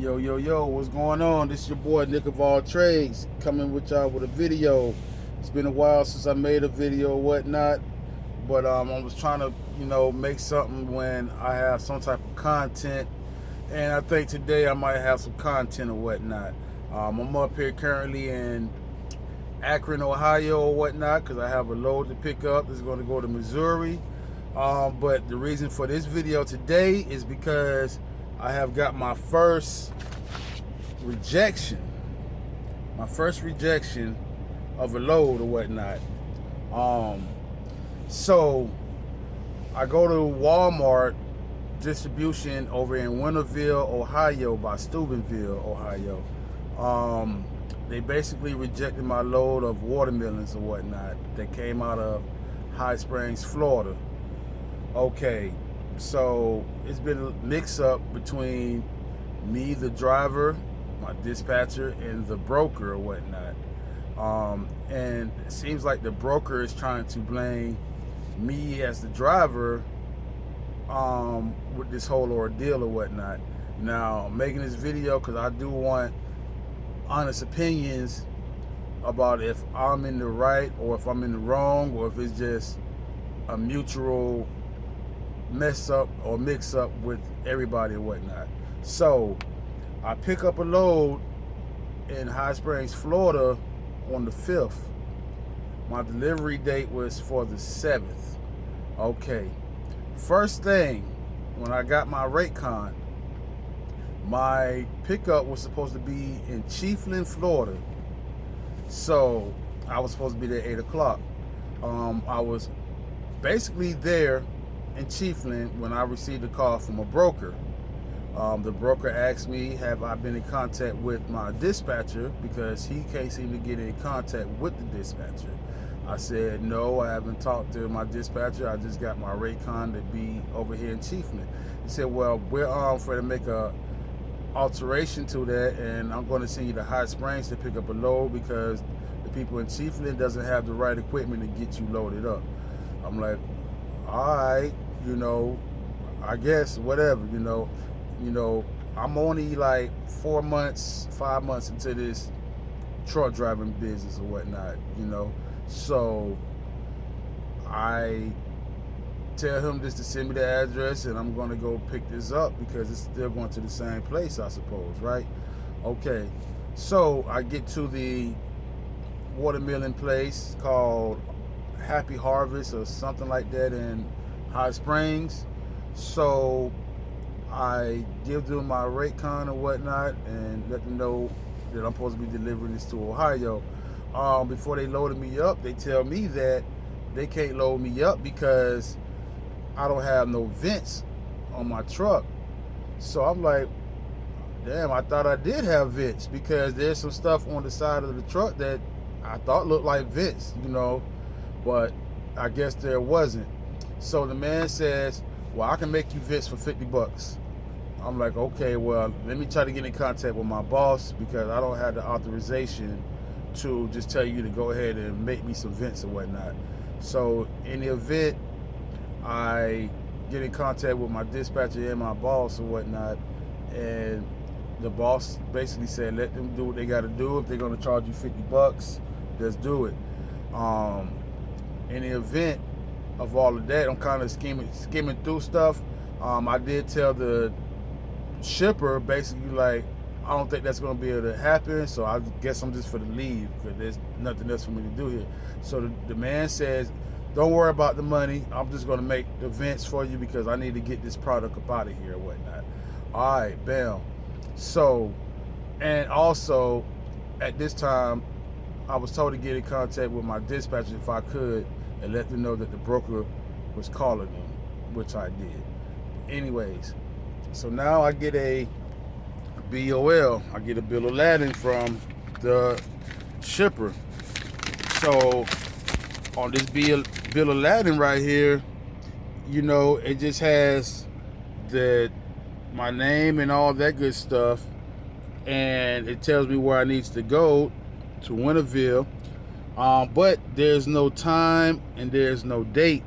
Yo, yo, yo, what's going on? This is your boy Nick of All Trades coming with y'all with a video. It's been a while since I made a video or whatnot, but I was trying to, make something when I have some type of content, and I think today I might have some content or whatnot. I'm up here currently in Akron, Ohio or whatnot, because I have a load to pick up. This is going to go to Missouri, but the reason for this video today is because I have got my first rejection of a load or whatnot. So I go to Walmart distribution over in Winterville, Ohio, by Steubenville, Ohio. They basically rejected my load of watermelons or whatnot that came out of High Springs, Florida. Okay, so it's been a mix-up between me, the driver, my dispatcher, and the broker or whatnot. And it seems like the broker is trying to blame me as the driver with this whole ordeal or whatnot. Now, I'm making this video because I do want honest opinions about if I'm in the right or if I'm in the wrong, or if it's just a mutual mess up or mix up with everybody or whatnot. So I pick up a load in High Springs, Florida on the 5th. My delivery date was for the 7th. Okay, first thing, when I got my Raycon, my pickup was supposed to be in Chiefland, Florida. So I was supposed to be there at 8 o'clock. I was basically there in Chiefland when I received a call from a broker. The broker asked me, have I been in contact with my dispatcher, because he can't seem to get in contact with the dispatcher. I said, no, I haven't talked to my dispatcher. I just got my Raycon to be over here in Chiefland. He said, well, we're for to make a alteration to that, and I'm going to send you to High Springs to pick up a load because the people in Chiefland doesn't have the right equipment to get you loaded up. I'm like, all right, I guess whatever, I'm only like 4 months, 5 months into this truck driving business or whatnot, so I tell him just to send me the address and I'm going to go pick this up because it's still going to the same place, I suppose, right? Okay, so I get to the watermelon place called Happy Harvest or something like that in High Springs. So I give them my Raycon or whatnot and let them know that I'm supposed to be delivering this to Ohio. Before they loaded me up, they tell me that they can't load me up because I don't have no vents on my truck. So I'm like, damn, I thought I did have vents, because there's some stuff on the side of the truck that I thought looked like vents, but I guess there wasn't. So the man says, well, I can make you vents for $50. I'm like, okay, well, let me try to get in contact with my boss, because I don't have the authorization to just tell you to go ahead and make me some vents or whatnot. So in the event, I get in contact with my dispatcher and my boss or whatnot, and the boss basically said, let them do what they got to do. If they're going to charge you $50, let's do it. In the event of all of that, I'm kind of skimming through stuff. I did tell the shipper basically, like, I don't think that's going to be able to happen, so I guess I'm just for the leave because there's nothing else for me to do here. So the man says, don't worry about the money. I'm just going to make events for you because I need to get this product up out of here or whatnot. All right, bam. So, and also at this time, I was told to get in contact with my dispatcher if I could and let them know that the broker was calling them, which I did. Anyways, so now I get a BOL. I get a bill of lading from the shipper. So on this bill of lading right here, it just has my name and all that good stuff, and it tells me where I need to go to Winterville. But there's no time and there's no date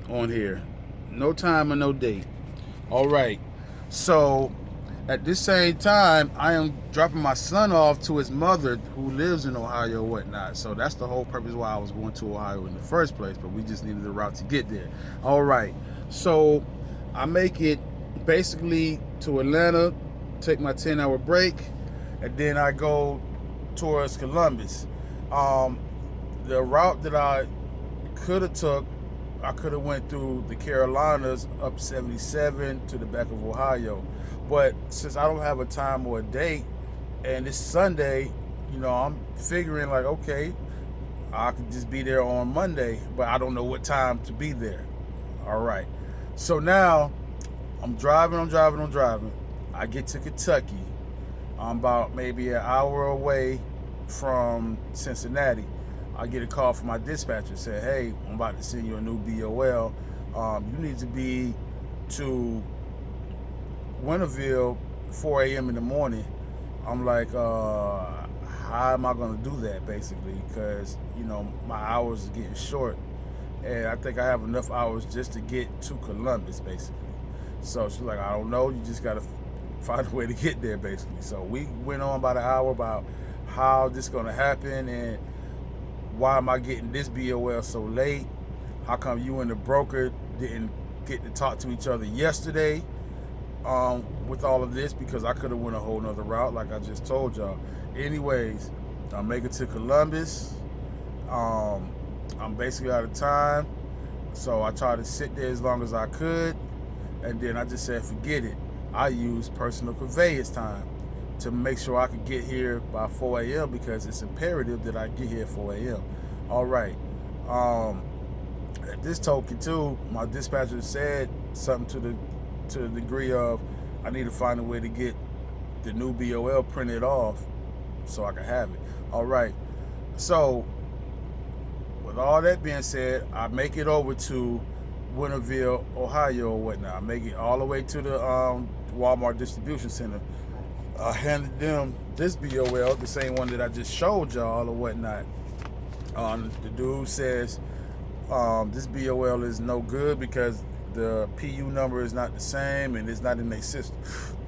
on here. No time and no date. All right. So At this same time, I am dropping my son off to his mother who lives in Ohio or whatnot. So that's the whole purpose why I was going to Ohio in the first place, but we just needed a route to get there. All right. So I make it basically to Atlanta, take my 10-hour break, and then I go towards Columbus. The route that I could have took, I could have went through the Carolinas up 77 to the back of Ohio. But since I don't have a time or a date, and it's Sunday, I'm figuring like, okay, I could just be there on Monday, but I don't know what time to be there. All right. So now I'm driving. I get to Kentucky. I'm about maybe an hour away from Cincinnati. I get a call from my dispatcher saying, hey, I'm about to send you a new BOL. You need to be to Winterville 4 a.m. in the morning. I'm like, how am I going to do that, basically? Because, my hours are getting short. And I think I have enough hours just to get to Columbus, basically. So she's like, I don't know. You just got to find a way to get there, basically. So we went on about an hour about how this is going to happen and why am I getting this BOL so late? How come you and the broker didn't get to talk to each other yesterday with all of this? Because I could have went a whole nother route like I just told y'all. Anyways, I make it to Columbus. I'm basically out of time. So I tried to sit there as long as I could. And then I just said, forget it. I used personal conveyance time to make sure I could get here by 4 a.m. because it's imperative that I get here at 4 a.m. All right. At this token too, my dispatcher said something to the degree of I need to find a way to get the new BOL printed off so I can have it. All right. So with all that being said, I make it over to Winterville, Ohio or whatnot. I make it all the way to the Walmart distribution center. I handed them this BOL, the same one that I just showed y'all or whatnot. The dude says this BOL is no good because the PU number is not the same and it's not in their system.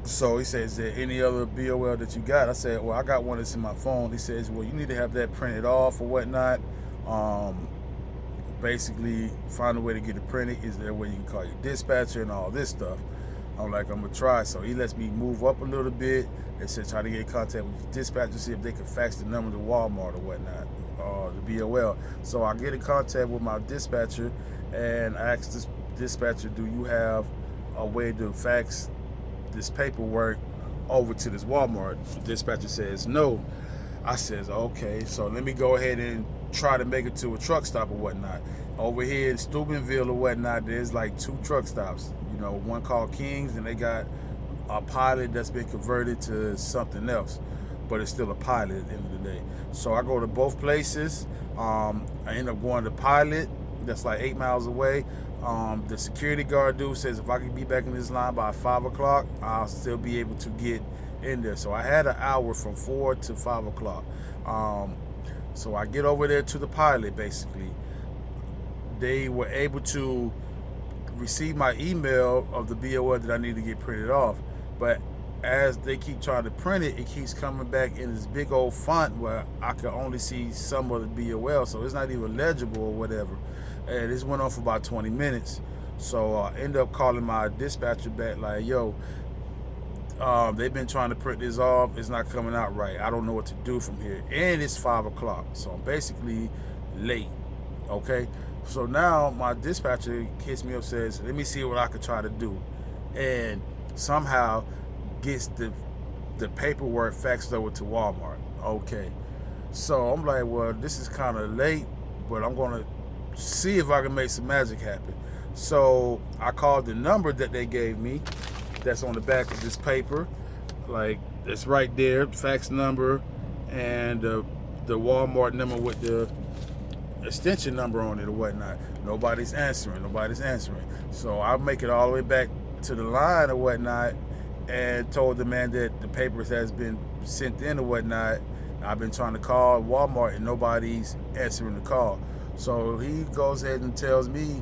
So he says, is there any other BOL that you got? I said, well, I got one that's in my phone. He says, well, you need to have that printed off or whatnot. Basically, find a way to get it printed. Is there a way you can call your dispatcher and all this stuff? I'm like, I'm gonna try. So he lets me move up a little bit and said try to get in contact with the dispatcher, see if they can fax the number to Walmart or whatnot, the BOL. So I get in contact with my dispatcher and I ask this dispatcher, do you have a way to fax this paperwork over to this Walmart? The dispatcher says no. I says, okay, so let me go ahead and try to make it to a truck stop or whatnot. Over here in Steubenville or whatnot, there's like 2 truck stops. One called King's, and they got a Pilot that's been converted to something else, but it's still a Pilot at the end of the day. So I go to both places. I end up going to Pilot, that's like 8 miles away. The security guard dude says if I can be back in this line by 5 o'clock, I'll still be able to get in there. So I had an hour from 4 to 5 o'clock. So I get over there to the Pilot, basically. They were able to receive my email of the BOL that I need to get printed off. But as they keep trying to print it, it keeps coming back in this big old font where I can only see some of the BOL. So it's not even legible or whatever. And this went on for about 20 minutes. So I end up calling my dispatcher back like, yo, they've been trying to print this off. It's not coming out right. I don't know what to do from here. And it's 5 o'clock. So I'm basically late. Okay. So now my dispatcher hits me up, says, let me see what I could try to do. And somehow gets the paperwork faxed over to Walmart. Okay. So I'm like, well, this is kind of late, but I'm going to see if I can make some magic happen. So I called the number that they gave me that's on the back of this paper. Like, it's right there, fax number, and the Walmart number with the extension number on it or whatnot. Nobody's answering. So I make it all the way back to the line or whatnot and told the man that the papers has been sent in or whatnot. I've been trying to call Walmart and nobody's answering the call. So he goes ahead and tells me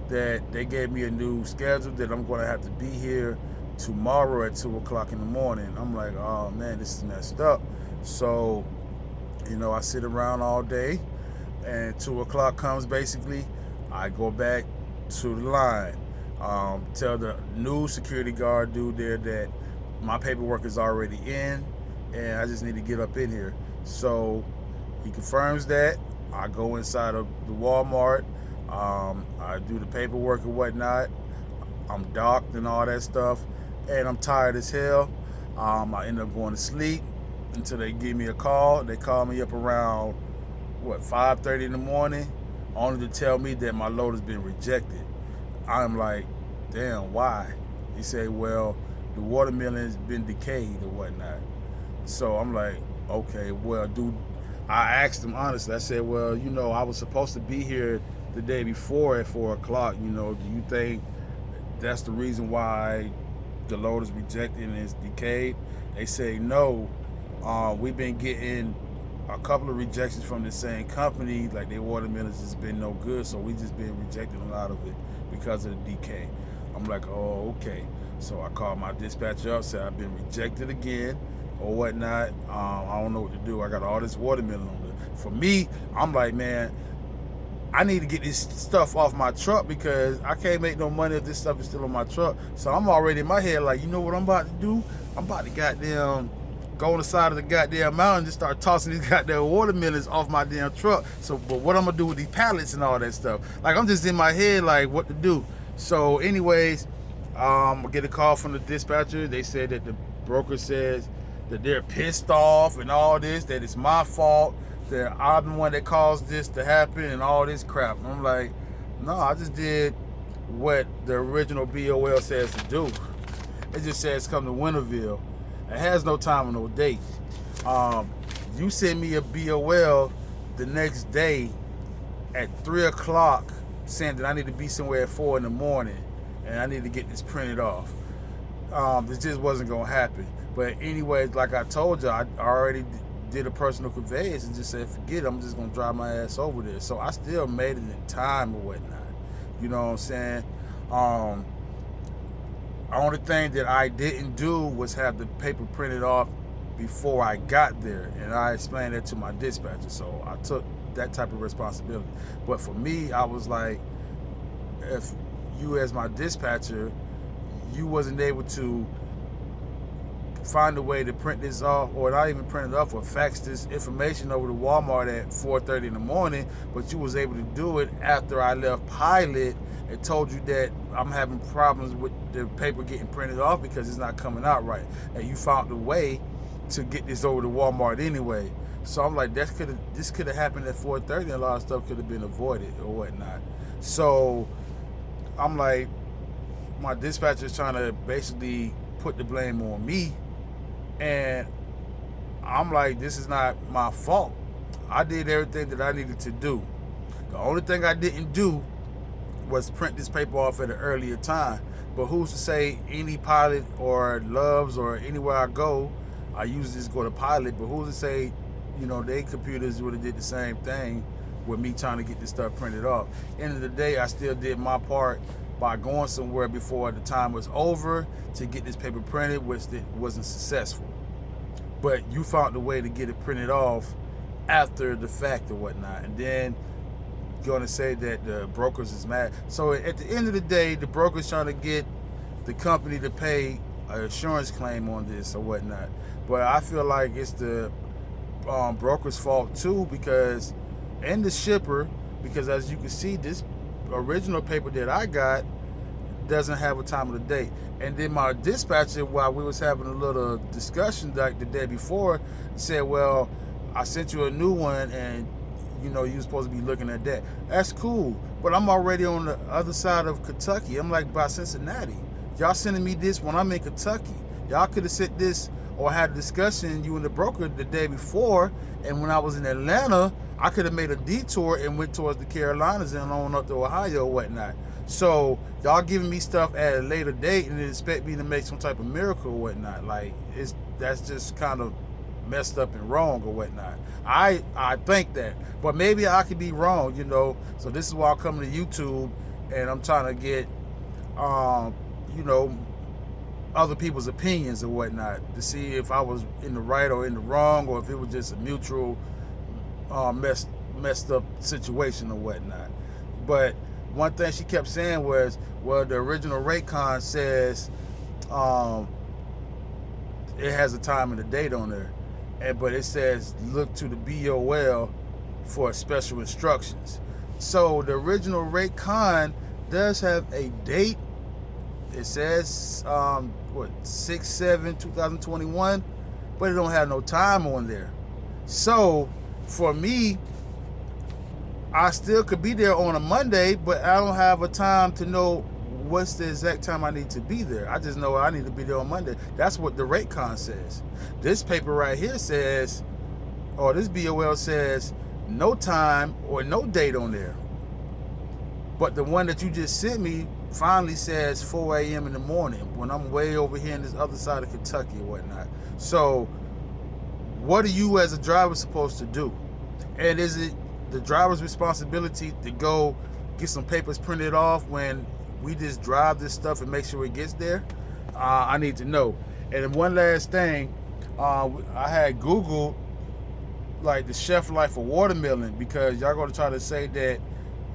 that they gave me a new schedule, that I'm going to have to be here tomorrow at 2 o'clock in the morning. I'm like, oh man, this is messed up. So, I sit around all day, and 2 o'clock comes basically. I go back to the line, tell the new security guard dude there that my paperwork is already in, and I just need to get up in here. So he confirms that. I go inside of the Walmart. I do the paperwork and whatnot. I'm docked and all that stuff, and I'm tired as hell. I end up going to sleep until they give me a call. They call me up around 5:30 in the morning, only to tell me that my load has been rejected. I'm like, damn, why? He said, well, the watermelon has been decayed or whatnot. So I'm like, okay, well, dude, I asked him honestly. I said, well, I was supposed to be here the day before at 4 o'clock. Do you think that's the reason why the load is rejected and it's decayed? They say no. We've been getting a couple of rejections from the same company, like their watermelons has been no good, so we just been rejecting a lot of it because of the decay. I'm like, oh, okay. So I called my dispatcher up, said I've been rejected again or whatnot. I don't know what to do. I got all this watermelon on it. For me, I'm like, man, I need to get this stuff off my truck because I can't make no money if this stuff is still on my truck. So I'm already in my head like, you know what I'm about to do? I'm about to goddamn go on the side of the goddamn mountain and just start tossing these goddamn watermelons off my damn truck. So, but what I'm gonna do with these pallets and all that stuff? Like, I'm just in my head like what to do. So anyways, I get a call from the dispatcher. They said that the broker says that they're pissed off and all this, that it's my fault, that I'm the one that caused this to happen and all this crap. And I'm like, no, I just did what the original BOL says to do. It just says come to Winterville. It has no time and no date. You send me a BOL the next day at 3 o'clock saying that I need to be somewhere at 4 in the morning and I need to get this printed off. This just wasn't going to happen. But anyways, like I told you, I already did a personal conveyance and just said, forget it, I'm just going to drive my ass over there. So I still made it in time or whatnot. You know what I'm saying? The only thing that I didn't do was have the paper printed off before I got there, and I explained that to my dispatcher, so I took that type of responsibility. But for me, I was like, if you as my dispatcher, you wasn't able to find a way to print this off, or not even print it off, or fax this information over to Walmart at 4:30 in the morning, but you was able to do it after I left Pilot and told you that I'm having problems with the paper getting printed off because it's not coming out right, and you found a way to get this over to Walmart anyway. So I'm like, this could have happened at 4:30, and a lot of stuff could have been avoided or whatnot. So I'm like, my dispatcher is trying to basically put the blame on me, and I'm like, this is not my fault. I did everything that I needed to do. The only thing I didn't do was print this paper off at an earlier time. But who's to say any Pilot or Loves or anywhere I go, I usually just go to Pilot, but who's to say, their computers would have did the same thing with me trying to get this stuff printed off. End of the day, I still did my part by going somewhere before the time was over to get this paper printed, which it wasn't successful. But you found a way to get it printed off after the fact or whatnot, and then going to say that the brokers is mad. So at the end of the day, the broker's trying to get the company to pay an insurance claim on this or whatnot. But I feel like it's the broker's fault too, and the shipper, because as you can see, this original paper that I got doesn't have a time of the date. And then my dispatcher, while we was having a little discussion like the day before, said, well, I sent you a new one and you're supposed to be looking at that. That's cool, but I'm already on the other side of Kentucky. I'm like by Cincinnati. Y'all sending me this when I'm in Kentucky. Y'all could have sent this or had a discussion, you and the broker, the day before, and when I was in Atlanta, I could have made a detour and went towards the Carolinas and on up to Ohio or whatnot. So y'all giving me stuff at a later date and expect me to make some type of miracle or whatnot. Like, that's just kind of messed up and wrong or whatnot. I think that, but maybe I could be wrong, So this is why I'm coming to YouTube, and I'm trying to get, other people's opinions or whatnot to see if I was in the right or in the wrong, or if it was just a mutual messed up situation or whatnot. But one thing she kept saying was, well, the original Raycon says it has a time and a date on there, but it says look to the BOL for special instructions. So the original Raycon does have a date. It says 6/7/2021, but it don't have no time on there. So for me, I still could be there on a Monday, but I don't have a time to know what's the exact time I need to be there. I just know I need to be there on Monday. That's what the Raycon says. This paper right here says, or this BOL says, no time or no date on there. But the one that you just sent me finally says 4 a.m. in the morning when I'm way over here in this other side of Kentucky or whatnot. So what are you as a driver supposed to do? And is it the driver's responsibility to go get some papers printed off when we just drive this stuff and make sure it gets there? I need to know. And then one last thing, I had Googled like the shelf life of watermelon, because y'all going to try to say that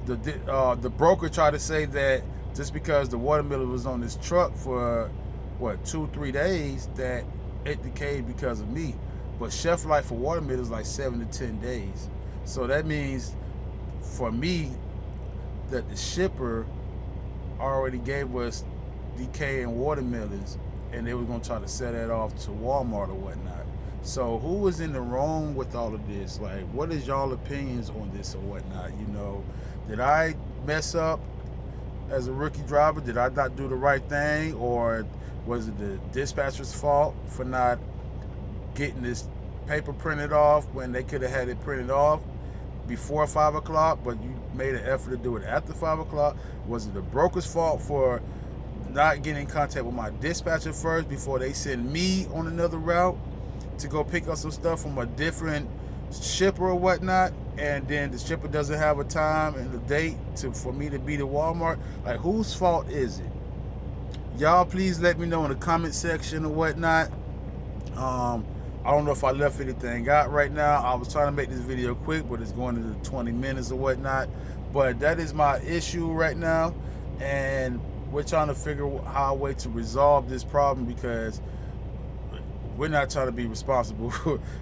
the broker tried to say that just because the watermelon was on this truck for 2-3 days that it decayed because of me. But shelf life for watermelon is like 7 to 10 days. So that means for me that the shipper already gave us decaying watermelons, and they were going to try to sell that off to Walmart or whatnot. So who was in the wrong with all of this? Like, what is y'all opinions on this or whatnot? You know, did I mess up as a rookie driver? Did I not do the right thing? Or was it the dispatcher's fault for not getting this paper printed off when they could have had it printed off before 5 o'clock, but you made an effort to do it after 5 o'clock? Was it the broker's fault for not getting in contact with my dispatcher first before they send me on another route to go pick up some stuff from a different shipper or whatnot, and then the shipper doesn't have a time and a date for me to be to Walmart? Like, whose fault is it? Y'all please let me know in the comment section or whatnot. I don't know if I left anything out right now. I was trying to make this video quick, but it's going into 20 minutes or whatnot. But that is my issue right now, and we're trying to figure out a way to resolve this problem, because we're not trying to be responsible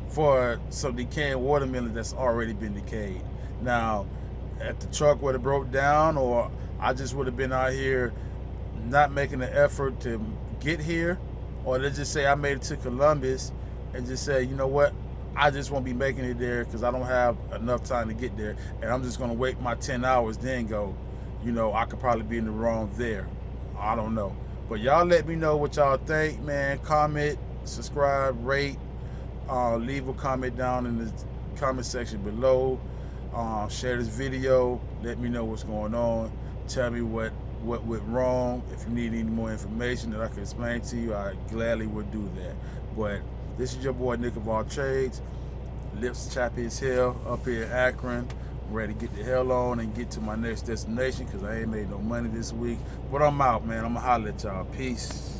for some decaying watermelon that's already been decayed. Now, if the truck would have broke down, or I just would have been out here not making an effort to get here, or let's just say I made it to Columbus and just say, you know what, I just won't be making it there because I don't have enough time to get there, and I'm just going to wait my 10 hours then go, you know, I could probably be in the wrong there. I don't know. But y'all let me know what y'all think, man. Comment, subscribe, rate, leave a comment down in the comment section below. Share this video. Let me know what's going on. Tell me what went wrong. If you need any more information that I can explain to you, I gladly would do that. But this is your boy Nick of All Trades. Lips chappy as hell up here in Akron. Ready to get the hell on and get to my next destination, because I ain't made no money this week. But I'm out, man. I'm going to holler at y'all. Peace.